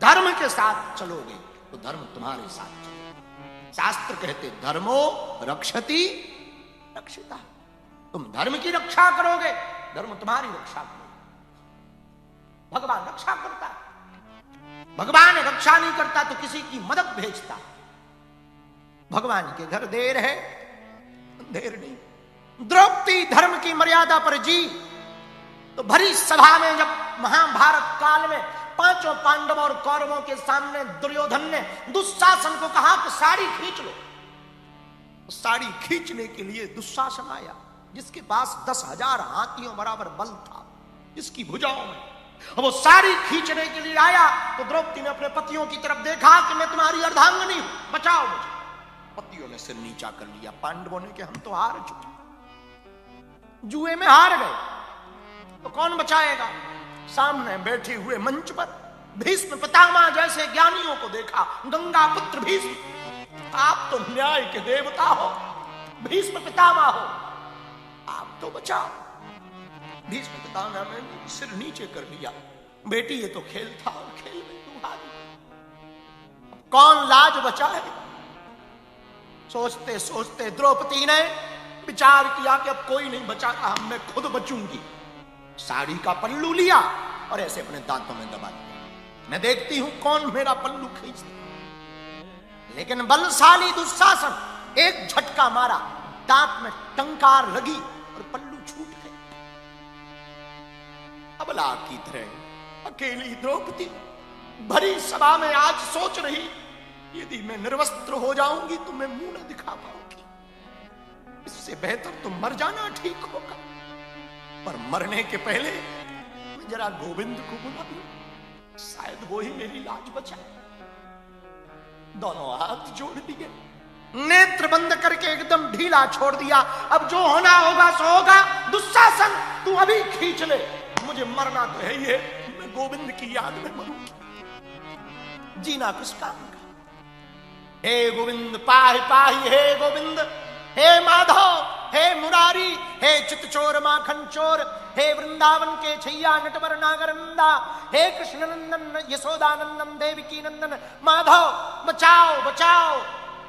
धर्म के साथ चलोगे तो धर्म तुम्हारे साथ चलोगे। शास्त्र कहते धर्मो रक्षति रक्षिता। तुम धर्म की रक्षा करोगे, धर्म तुम्हारी रक्षा करोगे। भगवान रक्षा करता है। भगवान रक्षा नहीं करता तो किसी की मदद भेजता। भगवान के घर देर है, देर नहीं। द्रौपदी धर्म की मर्यादा पर जी तो भरी सभा में जब महाभारत काल में पांचों पांडवों और कौरवों के सामने दुर्योधन ने दुशासन को कहा कि साड़ी खींच लो। साड़ी खींचने के लिए दुशासन आया, जिसके पास 10,000 हाथियों बराबर बल था, जिसकी भुजाओं में। वो साड़ी खींचने के लिए आया तो द्रौपदी ने अपने पतियों की तरफ देखा कि मैं तुम्हारी अर्धांगिनी हूं, बचाओ मुझे। पतियों ने सिर नीचा कर लिया। पांडवों ने कि हम तो हार चुके, जुए में हार गए, तो कौन बचाएगा। सामने बैठे हुए मंच पर भीष्म पितामह जैसे ज्ञानियों को देखा। गंगा पुत्र भीष्म, आप तो न्याय के देवता हो, भीष्म पितामह हो, आप तो बचाओ। भीष्म पितामह ने सिर नीचे कर लिया। बेटी ये तो खेल था और खेल में तू हारी, कौन लाज बचाए। सोचते सोचते द्रौपदी ने विचार किया कि अब कोई नहीं बचा रहा, मैं खुद बचूंगी। साड़ी का पल्लू लिया और ऐसे अपने दांतों में दबा दिया। मैं देखती हूं कौन मेरा पल्लू खींचता। लेकिन बलशाली दुशासन एक झटका मारा, दांत में टंकार लगी और पल्लू छूट गए। अबला की तरह अकेली द्रौपदी भरी सभा में आज सोच रही, यदि मैं निर्वस्त्र हो जाऊंगी तो मैं मुंह न दिखा पाऊंगी, इससे बेहतर तो मर जाना ठीक होगा। पर मरने के पहले मैं जरा गोविंद को बुला लूं, शायद वो ही मेरी लाज बचाए। दोनों हाथ जोड़ दिए, नेत्र बंद करके एकदम ढीला छोड़ दिया। अब जो होना होगा सो होगा। दुशासन तू अभी खींच ले, मुझे मरना तो है ही है, मैं गोविंद की याद में मरूंगी, जीना किस काम का। हे गोविंद पाहि पाहि, हे गोविंद, हे माधव, हे मुरारी, हे चितचोर माखन चोर, हे वृंदावन के छैया नटवर नागरंदा, हे कृष्ण नंदन यशोदानंदन देवकी नंदन, माधव बचाओ बचाओ,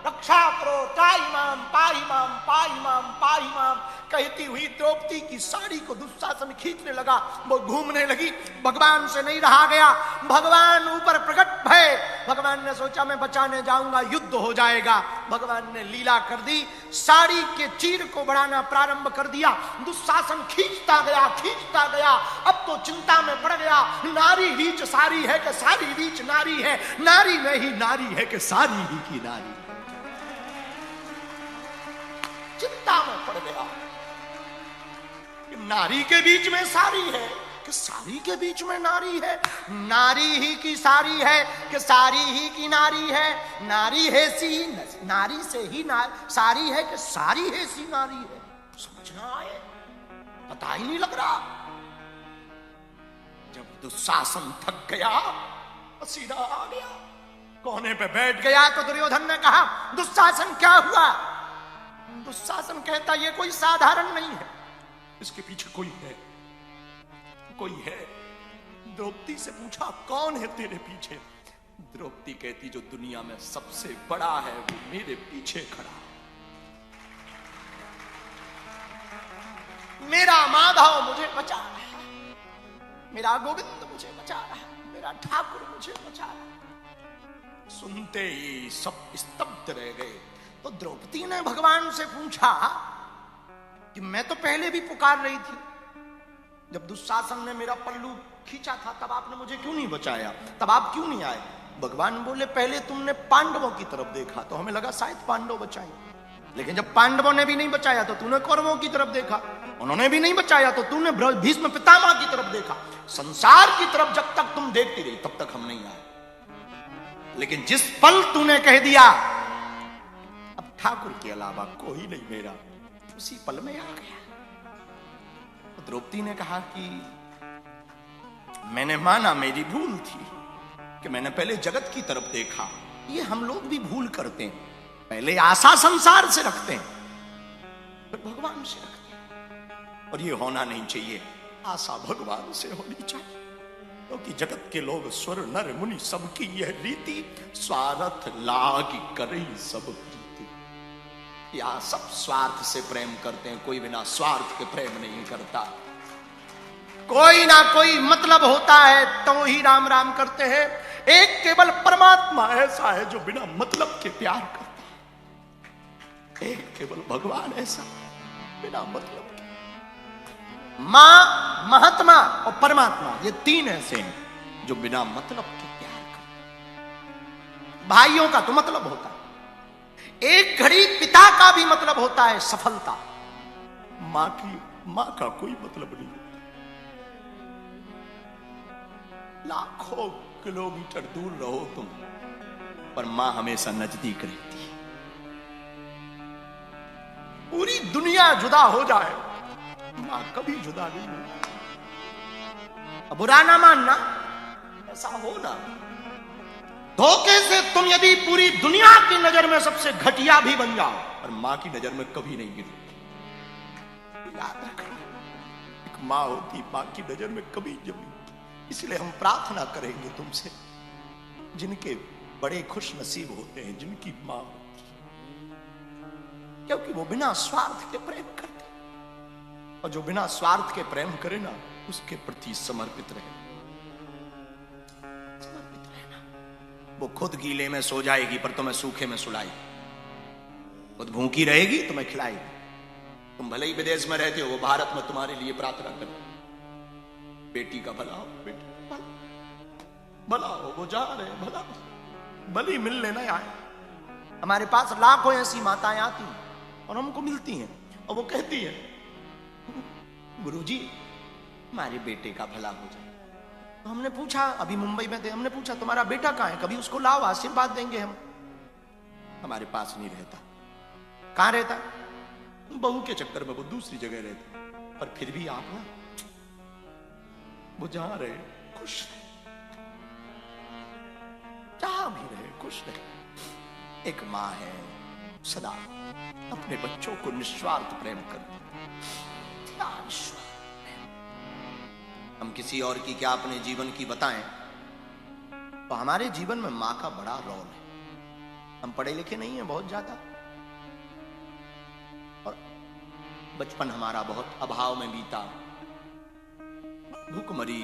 रक्षा करो, ताई माम पाई माम पाई माम पाई माम। कहती हुई द्रौपदी की साड़ी को दुशासन खींचने लगा। वो घूमने लगी, भगवान से नहीं रहा गया। भगवान ऊपर प्रकट भय। भगवान ने सोचा मैं बचाने जाऊंगा युद्ध हो जाएगा। भगवान ने लीला कर दी, साड़ी के चीर को बढ़ाना प्रारंभ कर दिया। दुशासन खींचता गया। अब तो चिंता में पड़ गया, नारी रीच सारी है कि सारी रीच नारी है, नारी में ही नारी है कि सारी ही की नारी। चिंता में पड़ गया कि नारी के बीच में सारी है कि सारी के बीच में नारी है, नारी ही की सारी है कि सारी ही की नारी है, नारी है सी नारी से ही सारी है कि सारी है सी नारी है। समझना आए, पता ही नहीं लग रहा। जब दुशासन थक गया, सीधा आ गया, कोने पे बैठ गया तो दुर्योधन ने कहा दुशासन क्या हुआ। दुशासन कहता ये कोई साधारण नहीं है, इसके पीछे कोई है, कोई है। द्रौपदी से पूछा कौन है तेरे पीछे। द्रौपदी कहती जो दुनिया में सबसे बड़ा है वो मेरे पीछे खड़ा है। मेरा माधव मुझे बचा रहा है, मेरा गोविंद मुझे बचा रहा है, मेरा ठाकुर मुझे बचा रहा है। सुनते ही सब स्तब्ध रह गए। तो द्रौपदी ने भगवान से पूछा कि मैं तो पहले भी पुकार रही थी, जब दुशासन ने मेरा पल्लू खींचा था तब आपने मुझे क्यों नहीं बचाया, तब आप क्यों नहीं आए। भगवान बोले पहले तुमने पांडवों की तरफ देखा तो हमें लगा शायद पांडव बचाए, लेकिन जब पांडवों ने भी नहीं बचाया तो तूने कौरवों की तरफ देखा, उन्होंने भी नहीं बचाया तो तूने भीष्म पितामह की तरफ देखा। संसार की तरफ जब तक तुम देखती रही तब तक हम नहीं आए। लेकिन जिस पल तूने कह दिया ठाकुर के अलावा कोई नहीं मेरा, उसी पल में आ गया। तो द्रौपदी ने कहा कि मैंने माना मेरी भूल थी कि मैंने पहले जगत की तरफ देखा। ये हम लोग भी भूल करते हैं, पहले आशा संसार से रखते हैं फिर भगवान से रखते हैं, और ये होना नहीं चाहिए। आशा भगवान से होनी चाहिए। क्योंकि जगत के लोग स्वर नर मुनि सबकी यह रीति, स्वार्थ लाग करई सब प्रीति। या सब स्वार्थ से प्रेम करते हैं, कोई बिना स्वार्थ के प्रेम नहीं करता। कोई ना कोई मतलब होता है तो ही राम राम करते हैं। एक केवल परमात्मा ऐसा है जो बिना मतलब के प्यार करता है। एक केवल भगवान ऐसा बिना मतलब के। मां, महात्मा और परमात्मा, ये तीन ऐसे हैं जो बिना मतलब के प्यार करते। भाइयों का तो मतलब होता है, एक घड़ी पिता का भी मतलब होता है सफलता। मां का कोई मतलब नहीं होता। लाखों किलोमीटर दूर रहो तुम, पर मां हमेशा नजदीक रहती है। पूरी दुनिया जुदा हो जाए, मां कभी जुदा नहीं होती। अब बुरा ना मानना, ऐसा हो ना। धोखे से तुम यदि पूरी दुनिया की नजर में सबसे घटिया भी बन जाओ, और मां की नजर में कभी नहीं गिरोगे। याद रखना, एक मां होती, मां की नजर में कभी जमी। इसलिए हम प्रार्थना करेंगे तुमसे, जिनके बड़े खुश नसीब होते हैं जिनकी मां होती, क्योंकि वो बिना स्वार्थ के प्रेम करते। और जो बिना स्वार्थ के प्रेम करे ना, उसके प्रति समर्पित रहे। समर्पित रहना। वो खुद गीले में सो जाएगी पर तुम्हें सूखे में सुलाएगी। खुद भूखी रहेगी, तुम्हें खिलाएगी। तुम भले ही विदेश में रहते हो, वो भारत में तुम्हारे लिए प्रार्थना करे। बेटी का भला हो, बेटा भला हो, वो जा रहे भला हो। भली मिलने नहीं आए। हमारे पास लाखों ऐसी माताएं आती हैं और हमको मिलती हैं, और वो कहती है, गुरुजी हमारे बेटे का भला हो जाए। तो हमने पूछा, अभी मुंबई में थे, हमने पूछा तुम्हारा बेटा कहाँ है, कभी उसको लाओ, आशीर्वाद देंगे हम। हमारे पास नहीं रहता। कहाँ रहता? बहू के चक्कर में वो दूसरी जगह रहता। पर फिर भी आप ना, वो जहां रहे खुश रहे, जहां भी रहे खुश रहे। एक मां है, सदा अपने बच्चों को निस्वार्थ प्रेम करती। हम किसी और की क्या अपने जीवन की बताएं, तो हमारे जीवन में मां का बड़ा रोल है। हम पढ़े लिखे नहीं हैं बहुत ज्यादा, और बचपन हमारा बहुत अभाव में बीता। भूखमरी,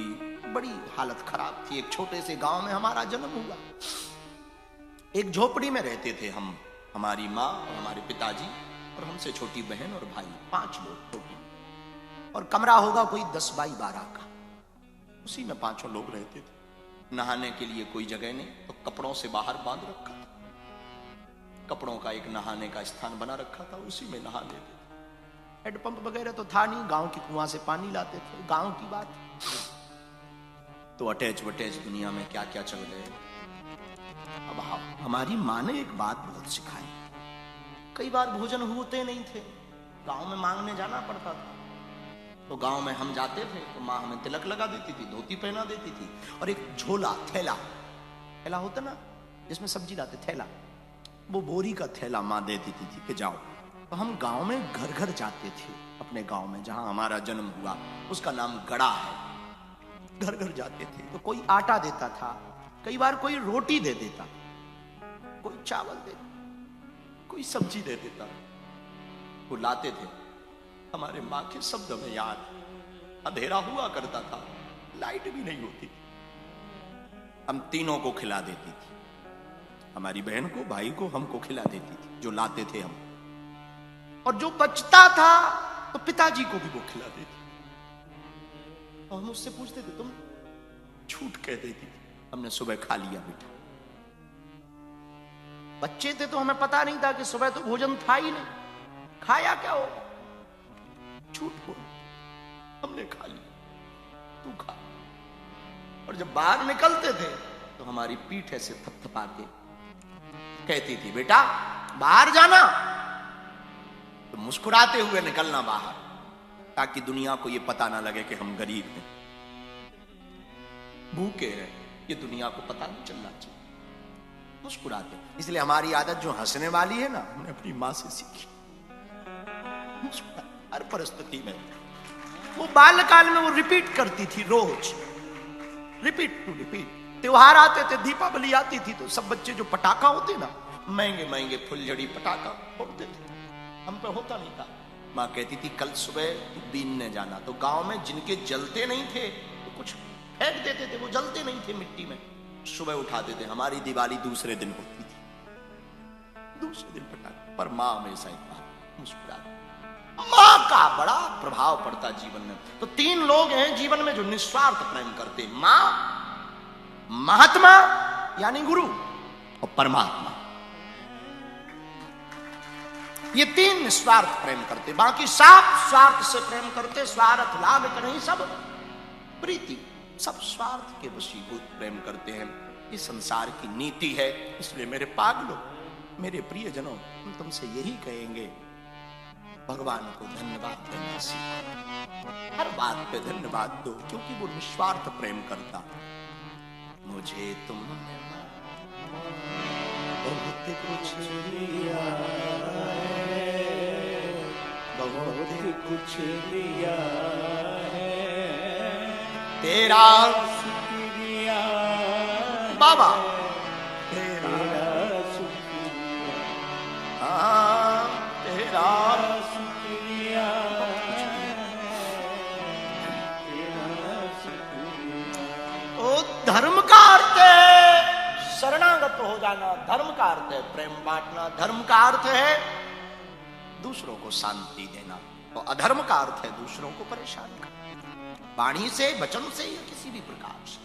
बड़ी हालत खराब थी। एक छोटे से गांव में हमारा जन्म हुआ। एक झोपड़ी में रहते थे हम, हमारी माँ और हमारे पिताजी और हमसे छोटी बहन और भाई, 5 लोग टोटल। और कमरा होगा कोई 10 बाई 12 का। उसी में 5 लोग रहते थे। नहाने के लिए कोई जगह नहीं, तो कपड़ों से बाहर बांध रखा था। कपड़ों का एक नहाने का स्थान बना रखा था, उसी में नहा लेते थे। हैंडपंप वगैरह तो था नहीं, गांव की कुआं से पानी लाते थे। गांव की बात। तो अटैच वटैच दुनिया में क्या क्या चल रहे। अब हमारी माँ ने एक बात बहुत सिखाई। कई बार भोजन होते नहीं थे, गांव में मांगने जाना पड़ता था। तो गांव में हम जाते थे तो माँ हमें तिलक लगा देती थी, धोती पहना देती थी, और एक झोला, थैला होता ना जिसमें सब्जी लाते, थैला, वो बोरी का थैला माँ दे देती थी कि जाओ। तो हम गांव में घर घर जाते थे। अपने गांव में जहां हमारा जन्म हुआ, उसका नाम गड़ा है। घर घर जाते थे तो कोई आटा देता था, कई बार कोई रोटी दे देता, कोई चावल दे, कोई सब्जी दे देता। वो लाते थे। हमारे माँ के शब्द में याद, अंधेरा हुआ करता था, लाइट भी नहीं होती। हम तीनों को खिला देती थी, हमारी बहन को, भाई को, हमको खिला देती थी जो लाते थे हम। और जो बचता था तो पिताजी को भी वो खिला देती। और हम उससे पूछते थे, तुम झूठ कह देती थी, हमने सुबह खा लिया बेटा। बच्चे थे तो हमें पता नहीं था कि सुबह तो भोजन था ही नहीं, खाया क्या हो। झूठ बोल, हमने खा लिया, तू खा। और जब बाहर निकलते थे तो हमारी पीठ ऐसे थपथपा के कहती थी, बेटा बाहर जाना। तो मुस्कुराते हुए निकलना बाहर, ताकि दुनिया को यह पता ना लगे कि हम गरीब हैं, भूखे हैं। ये दुनिया को पता नहीं चलना चाहिए। मुस्कुराते। इसलिए हमारी आदत जो हंसने वाली है ना, हमने अपनी मां से सीखी। हर परिस्थिति में वो बाल्यकाल में वो रिपीट करती थी रोज, रिपीट टू रिपीट। त्योहार आते थे, दीपावली आती थी तो सब बच्चे जो पटाखा होते ना, महंगे महंगे फुलझड़ी पटाखा फोड़ते थे, हम पे होता नहीं था। माँ कहती थी कल सुबह बीनने जाना, तो गांव में जिनके जलते नहीं थे तो कुछ फेंक देते थे, वो जलते नहीं थे मिट्टी में, सुबह उठाते थे। हमारी दिवाली दूसरे दिन होती थी, दूसरे दिन पटाखा। पर माँ हमेशा एक बात मुस्कुरा, माँ का बड़ा प्रभाव पड़ता जीवन में। तो तीन लोग हैं जीवन में जो निस्वार्थ प्रेम करते, माँ, महात्मा यानी गुरु, और परमात्मा। ये तीन निस्वार्थ प्रेम करते, बाकी सब स्वार्थ से प्रेम करते। स्वार्थ लाभ करें सब प्रीति, सब स्वार्थ के वशीभूत प्रेम करते हैं। ये संसार की नीति है। इसलिए मेरे पागलों, मेरे प्रियजनों, हम तुमसे यही कहेंगे, भगवान को धन्यवाद देना सीखो, हर बात पे धन्यवाद दो, क्योंकि वो निस्वार्थ प्रेम करता। मुझे तुमने बहुत कुछ दिया है, बहुत कुछ दिया है, तेरा शुक्रिया बाबा, तेरा शुक्रिया, हाँ तेरा शुक्रिया, ओ धर्म का अर्थ है शरणागत हो जाना, धर्म का अर्थ है प्रेम बांटना, धर्म का अर्थ है दूसरों को शांति देना, और अधर्म का अर्थ है दूसरों को परेशान करना, वाणी से, वचन से या किसी भी प्रकार से।